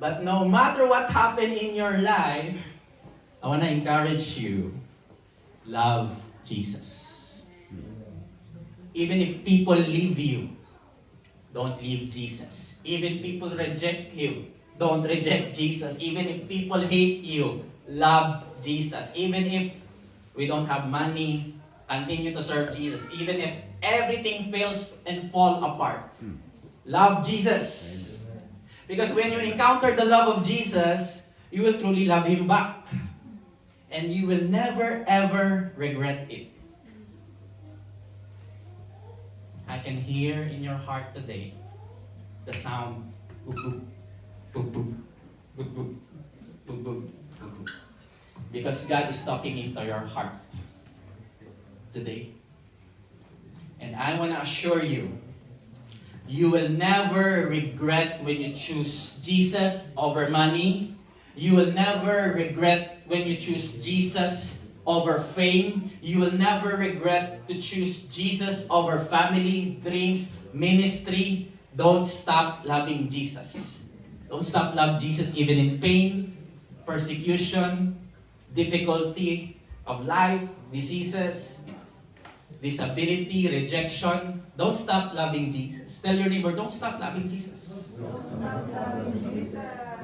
But no matter what happened in your life, I want to encourage you, love Jesus. Even if people leave you, don't leave Jesus. Even people reject you, don't reject Jesus. Even if people hate you, love Jesus. Even if we don't have money, continue to serve Jesus. Even if everything fails and fall apart, love Jesus. Because when you encounter the love of Jesus, you will truly love Him back. And you will never ever regret it. I can hear in your heart today the sound boop boop boop boop boop boop boop boop boop boop. Because God is talking into your heart today. And I want to assure you, you will never regret when you choose Jesus over money. You will never regret when you choose Jesus over fame. You will never regret to choose Jesus over family, dreams, ministry. Don't stop loving Jesus. Don't stop loving Jesus even in pain, persecution, difficulty of life, diseases, disability, rejection. Don't stop loving Jesus. Tell your neighbor, don't stop loving Jesus. Don't stop loving Jesus.